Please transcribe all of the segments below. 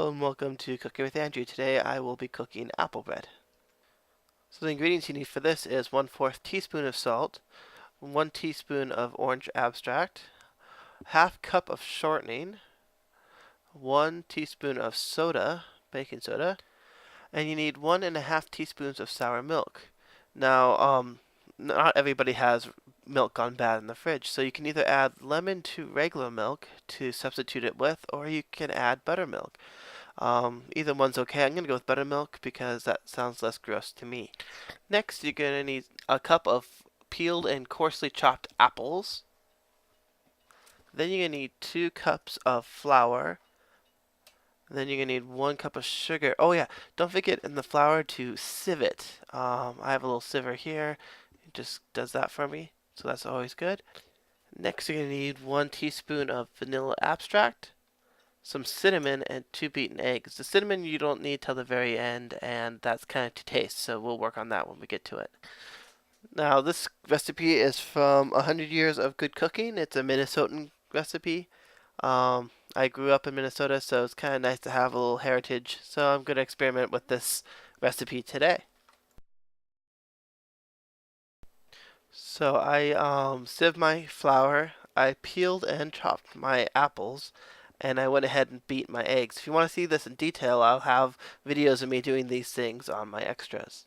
Hello and welcome to Cooking with Andrew. Today I will be cooking apple bread. So the ingredients you need for this is 1/4 teaspoon of salt, 1 teaspoon of orange abstract, half cup of shortening, 1 teaspoon of soda, baking soda, and you need 1.5 teaspoons of sour milk. Now, not everybody has milk gone bad in the fridge, so you can either add lemon to regular milk to substitute it with, or you can add buttermilk. Either one's okay. I'm going to go with buttermilk because that sounds less gross to me. Next, you're going to need a cup of peeled and coarsely chopped apples. Then you're going to need 2 cups of flour. Then you're going to need 1 cup of sugar. Oh yeah, don't forget in the flour to sieve it. I have a little sieve here. It just does that for me, so that's always good. Next, you're going to need 1 teaspoon of vanilla extract, some cinnamon, and 2 beaten eggs. The cinnamon you don't need till the very end, and that's kind of to taste, so we'll work on that when we get to it. Now, this recipe is from 100 Years of Good Cooking. It's a Minnesotan recipe. I grew up in Minnesota, so it's kind of nice to have a little heritage. So I'm going to experiment with this recipe today. So I sieved my flour, I peeled and chopped my apples, and I went ahead and beat my eggs. If you want to see this in detail, I'll have videos of me doing these things on my extras.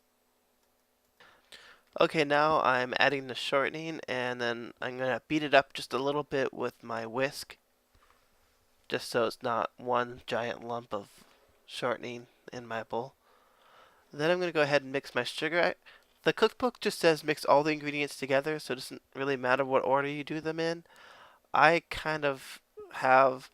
Okay, now I'm adding the shortening, and then I'm going to beat it up just a little bit with my whisk, just so it's not one giant lump of shortening in my bowl. Then I'm going to go ahead and mix my sugar. The cookbook just says mix all the ingredients together, so it doesn't really matter what order you do them in. I kind of have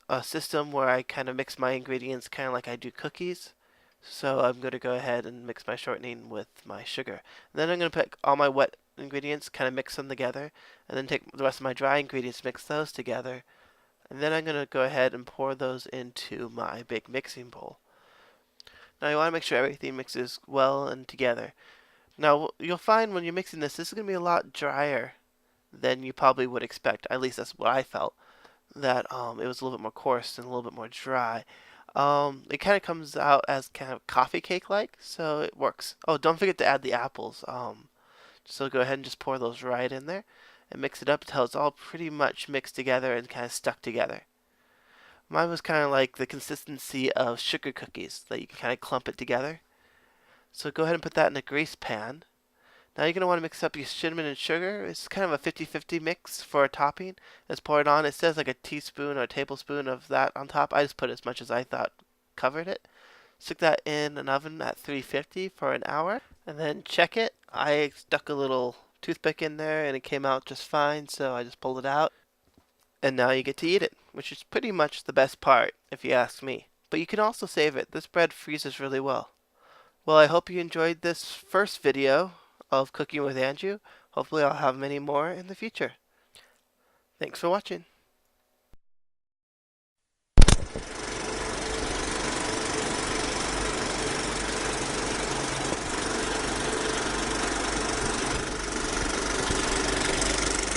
a system where I kind of mix my ingredients kind of like I do cookies. So I'm going to go ahead and mix my shortening with my sugar. And then I'm going to pick all my wet ingredients, kind of mix them together, and then take the rest of my dry ingredients, mix those together. And then I'm going to go ahead and pour those into my big mixing bowl. Now you want to make sure everything mixes well and together. Now you'll find when you're mixing this is going to be a lot drier than you probably would expect. At least that's what I felt. That it was a little bit more coarse and a little bit more dry. It kind of comes out as kind of coffee cake like, so it works. Oh, don't forget to add the apples. So go ahead and just pour those right in there and mix it up until it's all pretty much mixed together and kind of stuck together. Mine was kind of like the consistency of sugar cookies, that you can kind of clump it together. So go ahead and put that in a grease pan. Now you're going to want to mix up your cinnamon and sugar. It's kind of a 50-50 mix for a topping. Let's pour it on. It says like a teaspoon or a tablespoon of that on top. I just put as much as I thought covered it. Stick that in an oven at 350 for an hour, and then check it. I stuck a little toothpick in there and it came out just fine, so I just pulled it out. And now you get to eat it, which is pretty much the best part, if you ask me. But you can also save it. This bread freezes really well. Well, I hope you enjoyed this first video of Cooking with Andrew. Hopefully I'll have many more in the future. Thanks for watching.